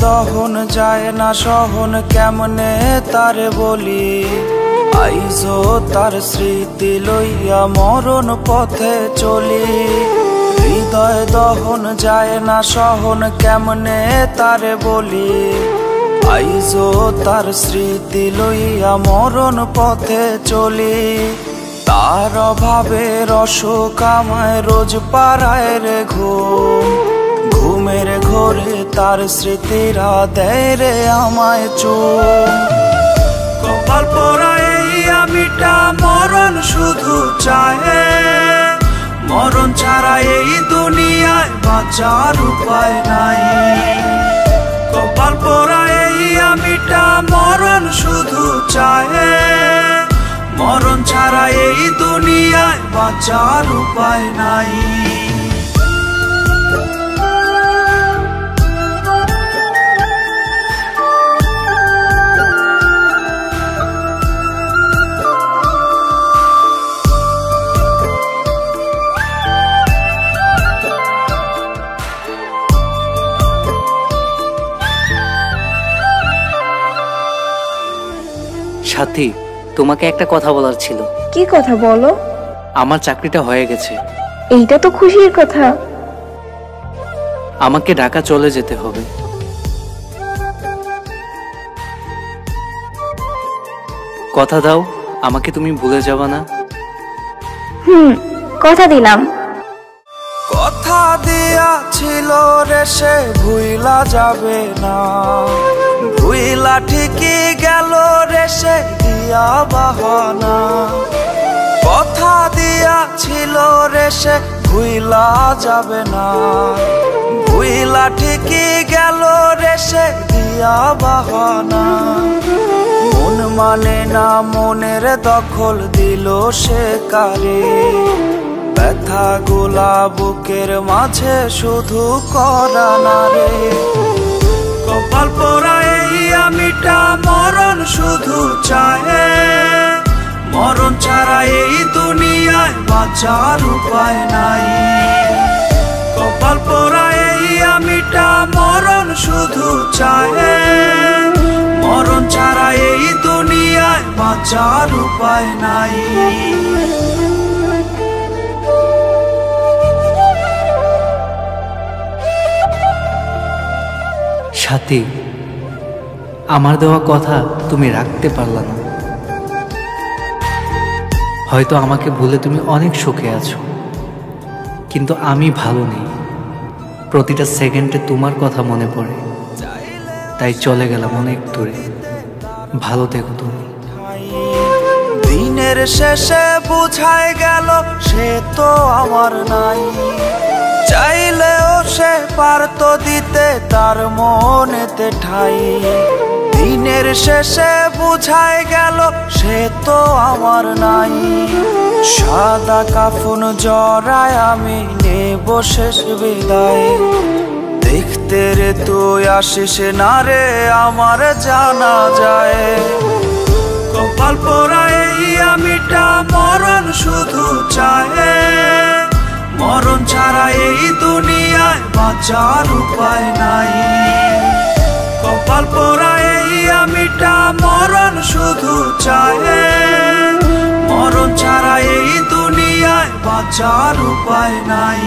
দহন যায় না সহন কেমনে তারে বলি, আইজো তার স্মৃতি লইয়া মরণ পথে চলি। হৃদয় দহন যায় না সহন কেমনে তারে বলি, আইজো তার স্মৃতি লইয়া মরণ পথে চলি। তার অভাবে অসুখ আমায় রোজ পাড়ায় রে ঘুম, ঘুমের ঘোরে তার স্মৃতিরা দেয় রে আমায় চুম। কপাল পোড়া এই আমিটা মরণ শুধু চায়, মরণ ছাড়া এই দুনিয়ায় বাঁচার উপায় নাই। কপাল পোড়া এই আমিটা মরণ শুধু চায়, মরণ ছাড়া এই দুনিয়ায় বাঁচার উপায় নাই। সাথী, তোমাকে একটা কথা বলার ছিল। কি কথা বলো? আমার চাকরিটা হয়ে গেছে। এইটা তো খুশির কথা। আমাকে ঢাকা চলে যেতে হবে। কথা দাও আমাকে তুমি ভুলে যাবা না। কথা দিলাম। কথা দিয়াছিল রে সে ভুইলা যাবে না, ভুইলা ঠিকই গেল রে সে দিয়া বাহানা। কথা দিয়াছিল রে সে ভুইলা যাবে না, ভুইলা ঠিকই গেল রে সে দিয়া বাহানা। মন মানে না মনের দখল দিল সে কারে, ব্যথা গোলা বুকের মাঝে শুধু করা না রে। কপাল পোড়া এই আমিটা মরণ শুধু চায়, মরণ ছাড়া এই দুনিয়ায় বাঁচার উপায় নাই। কপাল পোড়া এই আমিটা মরণ শুধু চায়, মরণ ছাড়া এই দুনিয়ায় বাঁচার উপায় নাই। সাথী, আমার দেওয়া কথা তুমি রাখতে পারলা না। হয়তো আমাকে ভুলে তুমি অনেক সুখে আছো, কিন্তু আমি ভালো নেই। প্রতিটা সেকেন্ডে তোমার কথা মনে পড়ে, তাই চলে গেলাম অনেক দূরে। ভালো থেকো তুমি। দিনের শেষে বুঝাই গেল সে তো আমার নাই, চাইলেও সে পারতো দিতে তার মনেতে ঠাই। দিনের শেষে বুঝাই গেল সে তো আমার নাই, সাদা কাফন জড়ায় আমি নেব শেষ বিদায়। দেখতে রে তুই আসিস না রে আমার জানা যায়। কপাল পোড়া এই আমিটা মরণ শুধু চায়, মরণ ছাড়া এই দুনিয়ায় বাঁচার উপায় নাই। কপাল পোড়া এই আমিটা মরণ শুধু চায়, মরণ ছাড়া এই দুনিয়ায় বাঁচার উপায় নাই।